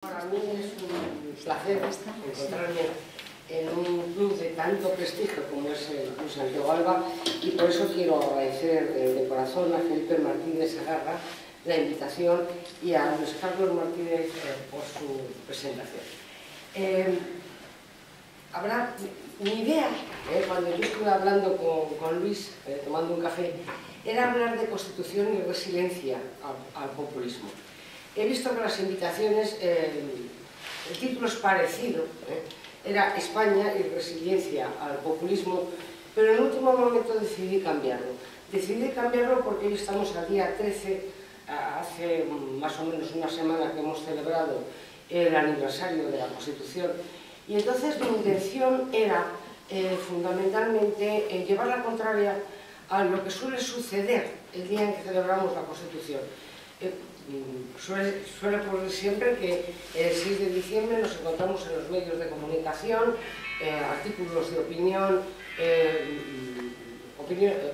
Para mí es un placer encontrarme en un club de tanto prestigio como es el Club Santiago Alba, y por eso quiero agradecer de corazón a Felipe Martínez Agarra la invitación y a Luis Carlos Martínez por su presentación. Mi idea, cuando yo estuve hablando con Luis, tomando un café, era hablar de constitución y resiliencia al populismo. He visto que las invitaciones, el título es parecido, era España y resiliencia al populismo, pero en el último momento decidí cambiarlo. Decidí cambiarlo porque hoy estamos al día 13, hace más o menos una semana que hemos celebrado el aniversario de la Constitución, y entonces mi intención era fundamentalmente llevar la contraria a lo que suele suceder el día en que celebramos la Constitución. Suele ocurrir siempre que el 6 de diciembre nos encontramos en los medios de comunicación, artículos de opinión,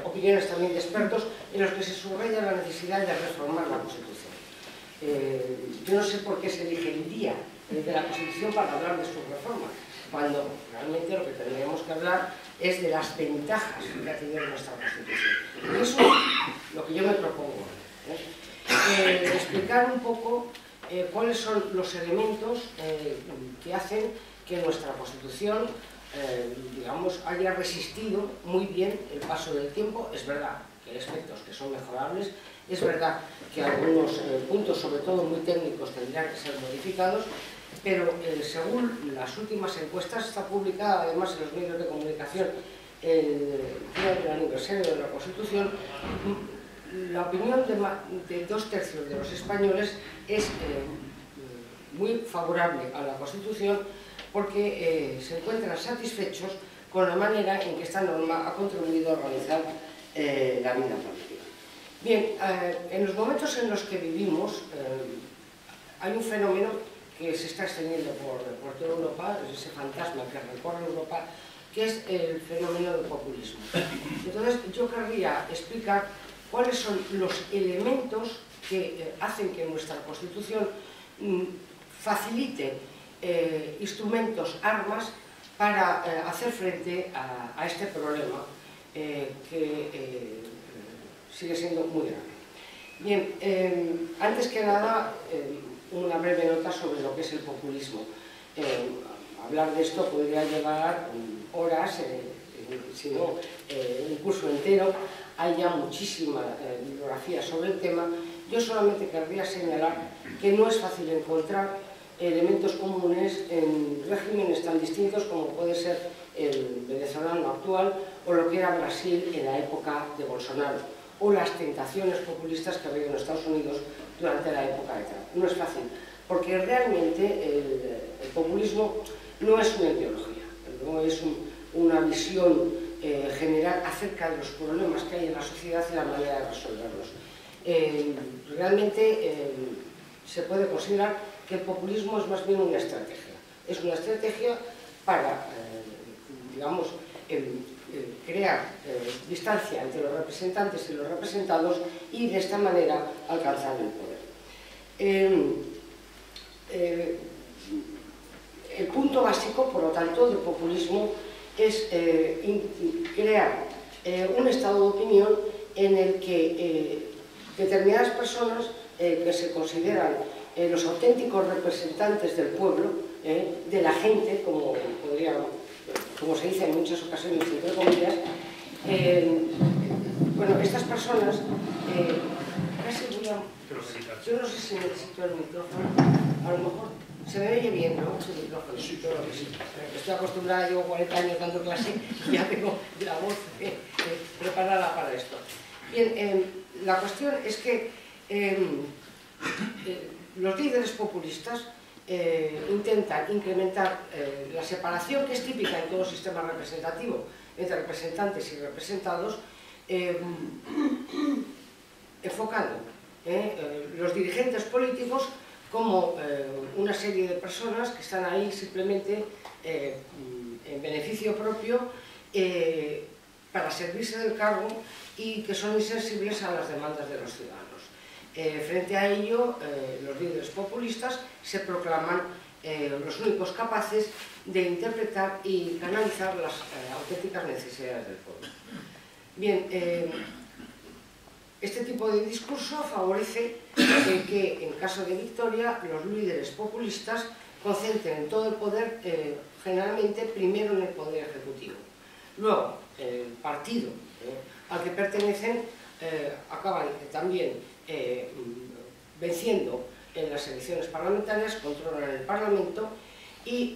opiniones también de expertos, en los que se subraya la necesidad de reformar la Constitución. Yo no sé por qué se elige el día de la Constitución para hablar de su reforma, cuando realmente lo que tendríamos que hablar es de las ventajas que ha tenido nuestra Constitución. Y eso es lo que yo me propongo. Explicar un poco cuáles son los elementos que hacen que nuestra Constitución digamos, haya resistido muy bien el paso del tiempo. Es verdad que hay aspectos que son mejorables, es verdad que algunos puntos, sobre todo muy técnicos, tendrían que ser modificados, pero según las últimas encuestas, está publicada además en los medios de comunicación el día del aniversario de la Constitución, la opinión de 2/3 de los españoles es muy favorable a la Constitución, porque se encuentran satisfechos con la manera en que esta norma ha contribuido a organizar la vida política. Bien, en los momentos en los que vivimos hay un fenómeno que se está extendiendo por toda Europa, es ese fantasma que recorre Europa, que es el fenómeno del populismo. Entonces yo querría explicar cuáles son los elementos que hacen que nuestra Constitución facilite instrumentos, armas, para hacer frente a este problema que sigue siendo muy grave. Bien, antes que nada, una breve nota sobre lo que es el populismo. Hablar de esto podría llevar horas, si no un curso entero. Hay ya muchísima bibliografía sobre el tema. Yo solamente querría señalar que no es fácil encontrar elementos comunes en regímenes tan distintos como puede ser el venezolano actual o lo que era Brasil en la época de Bolsonaro, o las tentaciones populistas que ha habido en Estados Unidos durante la época de Trump. No es fácil, porque realmente el populismo no es una ideología, no es una visión general acerca de los problemas que hay en la sociedad y la manera de resolverlos. Realmente se puede considerar que el populismo es más bien una estrategia. Es una estrategia para, digamos, crear distancia entre los representantes y los representados y de esta manera alcanzar el poder. El punto básico, por lo tanto, del populismo es crear un estado de opinión en el que determinadas personas que se consideran los auténticos representantes del pueblo, de la gente, como se dice en muchas ocasiones, entre comillas, bueno, estas personas, casi voy a... Yo no sé si necesito el micrófono, a lo mejor se me oye bien, ¿no? El micrófono, sí, claro que sí. Estoy acostumbrada, llevo 40 años dando clase y ya tengo la voz preparada para esto. Bien, la cuestión es que los líderes populistas intentan incrementar la separación que es típica en todo sistema representativo entre representantes y representados, enfocando los dirigentes políticos como una serie de personas que están ahí simplemente en beneficio propio para servirse del cargo y que son insensibles a las demandas de los ciudadanos. Frente a ello, los líderes populistas se proclaman los únicos capaces de interpretar y canalizar las auténticas necesidades del pueblo. Bien, este tipo de discurso favorece que, en caso de victoria, los líderes populistas concentren todo el poder, generalmente primero en el poder ejecutivo. Luego, el partido al que pertenecen acaban también venciendo en las elecciones parlamentarias, controlan el Parlamento y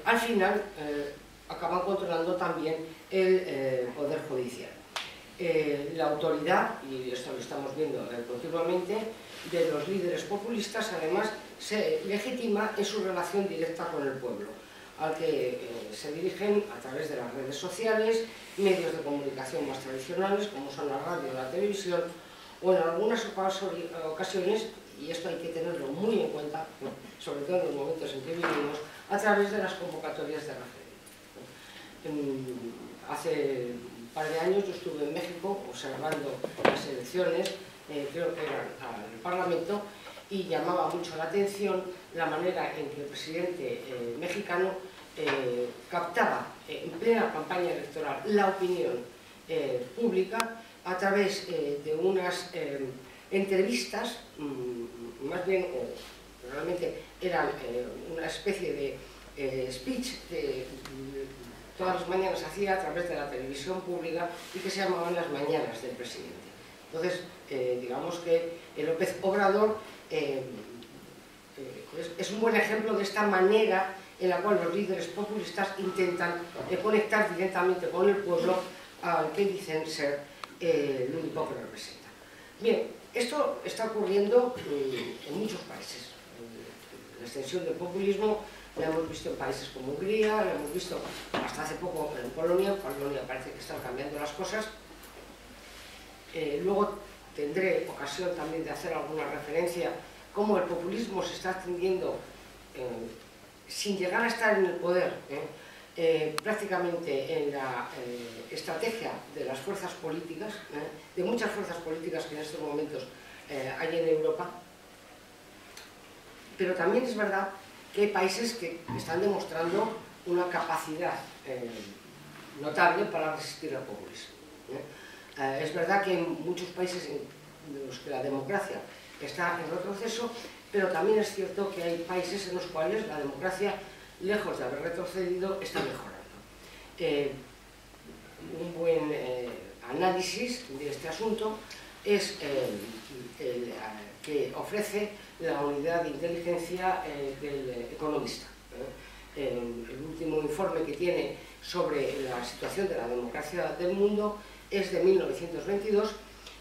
al final acaban controlando también el Poder Judicial. La autoridad, y esto lo estamos viendo continuamente, de los líderes populistas además se legitima en su relación directa con el pueblo, al que se dirigen a través de las redes sociales, medios de comunicación más tradicionales como son la radio o la televisión, o en algunas ocasiones, y esto hay que tenerlo muy en cuenta, sobre todo en los momentos en que vivimos, a través de las convocatorias de referéndum. Hace un par de años yo estuve en México observando las elecciones, creo que eran al Parlamento, y llamaba mucho la atención la manera en que el presidente mexicano captaba en plena campaña electoral la opinión pública a través de unas entrevistas, más bien, realmente eran una especie de speech que todas las mañanas hacía a través de la televisión pública y que se llamaban las mañanas del presidente. Entonces, digamos que López Obrador es un buen ejemplo de esta manera en la cual los líderes populistas intentan conectar directamente con el pueblo al que dicen ser el único que representa. Bien, esto está ocurriendo en muchos países. La extensión del populismo la hemos visto en países como Hungría, la hemos visto hasta hace poco en Polonia. En Polonia parece que están cambiando las cosas. Luego tendré ocasión también de hacer alguna referencia cómo el populismo se está extendiendo sin llegar a estar en el poder, prácticamente en la estrategia de las fuerzas políticas, de muchas fuerzas políticas que en estos momentos hay en Europa. Pero también es verdad que hay países que están demostrando una capacidad notable para resistir al populismo. Es verdad que en muchos países en los que la democracia está en retroceso, pero también es cierto que hay países en los cuales la democracia, lejos de haber retrocedido, está mejorando. Un buen análisis de este asunto es el que ofrece la unidad de inteligencia del Economista. El último informe que tiene sobre la situación de la democracia del mundo es de 1922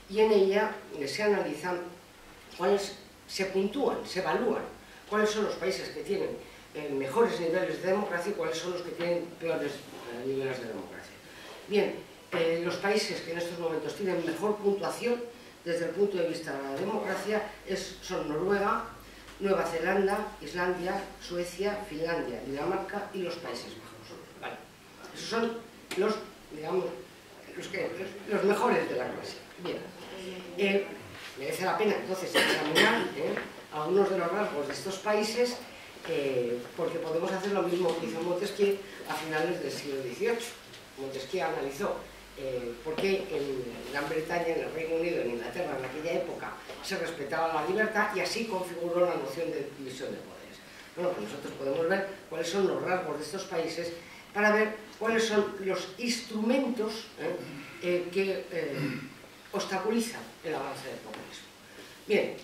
y en ella se analizan se puntúan, se evalúan cuáles son los países que tienen mejores niveles de democracia y cuáles son los que tienen peores niveles de democracia. Bien, los países que en estos momentos tienen mejor puntuación desde el punto de vista de la democracia son Noruega, Nueva Zelanda, Islandia, Suecia, Finlandia, Dinamarca y los Países Bajos. Vale. Esos son los, digamos, los mejores de la clase. Bien. Merece la pena entonces examinar algunos de los rasgos de estos países, porque podemos hacer lo mismo que hizo Montesquieu a finales del siglo XVIII. Montesquieu analizó por qué en Gran Bretaña, en el Reino Unido, en Inglaterra, en aquella época, se respetaba la libertad y así configuró la noción de división de poderes. Bueno, pues nosotros podemos ver cuáles son los rasgos de estos países para ver cuáles son los instrumentos que obstaculizan el avance del populismo. Bien.